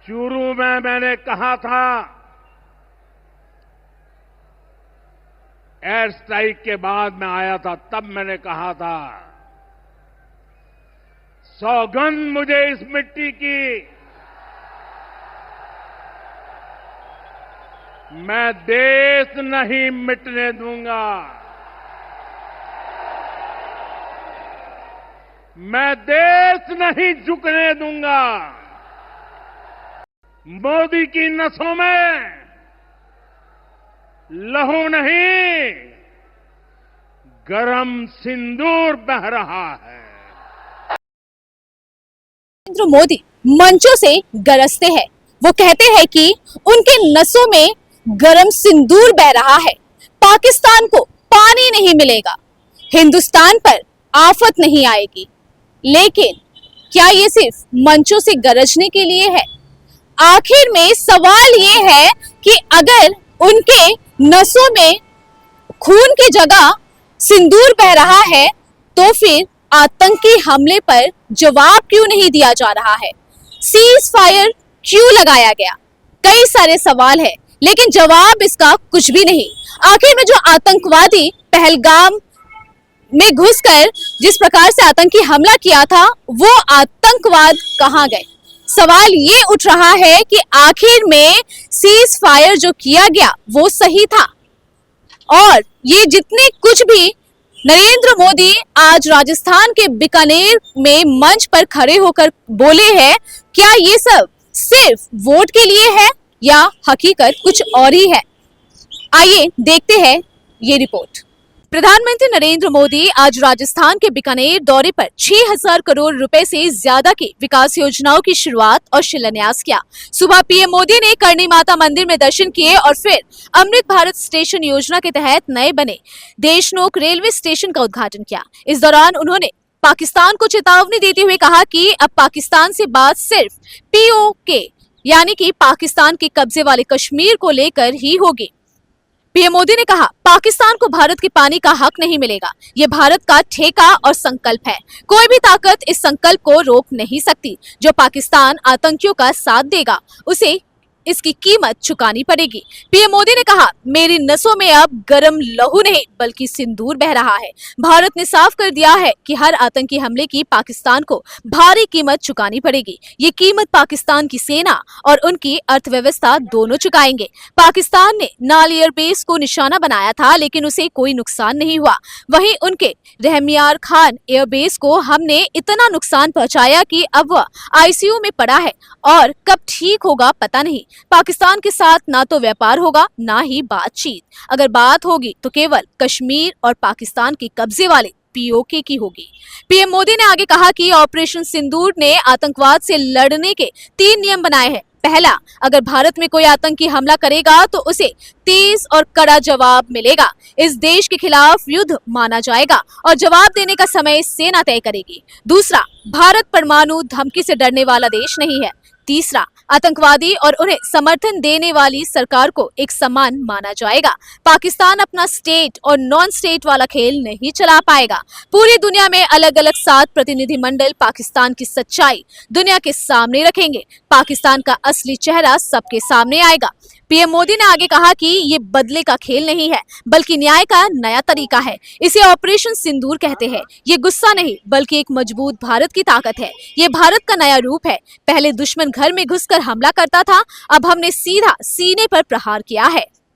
शुरू में मैंने कहा था, एयर स्ट्राइक के बाद मैं आया था, तब मैंने कहा था, सौगंध मुझे इस मिट्टी की, मैं देश नहीं मिटने दूंगा, मैं देश नहीं झुकने दूंगा। मोदी की नसों में लहू नहीं, गरम सिंदूर बह रहा है। नरेंद्र मोदी मंचों से गरजते हैं। वो कहते हैं कि उनके नसों में गरम सिंदूर बह रहा है। पाकिस्तान को पानी नहीं मिलेगा, हिंदुस्तान पर आफत नहीं आएगी। लेकिन क्या ये सिर्फ मंचों से गरजने के लिए है? आखिर में सवाल ये है कि अगर उनके नसों में खून की जगह सिंदूर बह रहा है, तो फिर आतंकी हमले पर जवाब क्यों नहीं दिया जा रहा है? सीज फायर क्यों लगाया गया? कई सारे सवाल है, लेकिन जवाब इसका कुछ भी नहीं। आखिर में जो आतंकवादी पहलगाम में घुसकर जिस प्रकार से आतंकी हमला किया था, वो आतंकवाद कहां गए? सवाल ये उठ रहा है कि आखिर में सीज फायर जो किया गया वो सही था? और ये जितने कुछ भी नरेंद्र मोदी आज राजस्थान के बीकानेर में मंच पर खड़े होकर बोले हैं, क्या ये सब सिर्फ वोट के लिए है या हकीकत कुछ और ही है? आइए देखते हैं ये रिपोर्ट। प्रधानमंत्री नरेंद्र मोदी आज राजस्थान के बीकानेर दौरे पर 6000 करोड़ रुपए से ज्यादा की विकास योजनाओं की शुरुआत और शिलान्यास किया। सुबह पीएम मोदी ने करणी माता मंदिर में दर्शन किए और फिर अमृत भारत स्टेशन योजना के तहत नए बने देशनोक रेलवे स्टेशन का उद्घाटन किया। इस दौरान उन्होंने पाकिस्तान को चेतावनी देते हुए कहा कि अब पाकिस्तान से बात सिर्फ पीओके यानी कि पाकिस्तान के कब्जे वाले कश्मीर को लेकर ही होगी। पीएम मोदी ने कहा, पाकिस्तान को भारत के पानी का हक नहीं मिलेगा। ये भारत का ठेका और संकल्प है। कोई भी ताकत इस संकल्प को रोक नहीं सकती। जो पाकिस्तान आतंकियों का साथ देगा, उसे इसकी कीमत चुकानी पड़ेगी। पीएम मोदी ने कहा, मेरी नसों में अब गर्म लहू नहीं बल्कि सिंदूर बह रहा है। भारत ने साफ कर दिया है कि हर आतंकी हमले की पाकिस्तान को भारी कीमत चुकानी पड़ेगी। ये कीमत पाकिस्तान की सेना और उनकी अर्थव्यवस्था दोनों चुकाएंगे। पाकिस्तान ने नाल एयरबेस को निशाना बनाया था, लेकिन उसे कोई नुकसान नहीं हुआ। वहीं उनके रहमियार खान एयरबेस को हमने इतना नुकसान पहुंचाया कि अब वह आईसीयू में पड़ा है और कब ठीक होगा पता नहीं। पाकिस्तान के साथ ना तो व्यापार होगा, ना ही बातचीत। अगर बात होगी तो केवल कश्मीर और पाकिस्तान के कब्जे वाले पीओके की होगी। पीएम मोदी ने आगे कहा कि ऑपरेशन सिंदूर ने आतंकवाद से लड़ने के 3 नियम बनाए हैं। पहला, अगर भारत में कोई आतंकी हमला करेगा तो उसे तेज और कड़ा जवाब मिलेगा। इस देश के खिलाफ युद्ध माना जाएगा और जवाब देने का समय सेना तय करेगी। दूसरा, भारत परमाणु धमकी से डरने वाला देश नहीं है। तीसरा, आतंकवादी और उन्हें समर्थन देने वाली सरकार को एक समान माना जाएगा। पाकिस्तान अपना स्टेट और नॉन स्टेट वाला खेल नहीं चला पाएगा। पूरी दुनिया में अलग अलग 7 प्रतिनिधिमंडल पाकिस्तान की सच्चाई दुनिया के सामने रखेंगे। पाकिस्तान का असली चेहरा सबके सामने आएगा। पीएम मोदी ने आगे कहा कि ये बदले का खेल नहीं है, बल्कि न्याय का नया तरीका है। इसे ऑपरेशन सिंदूर कहते हैं। ये गुस्सा नहीं, बल्कि एक मजबूत भारत की ताकत है। ये भारत का नया रूप है। पहले दुश्मन घर में घुसकर हमला करता था, अब हमने सीधा सीने पर प्रहार किया है।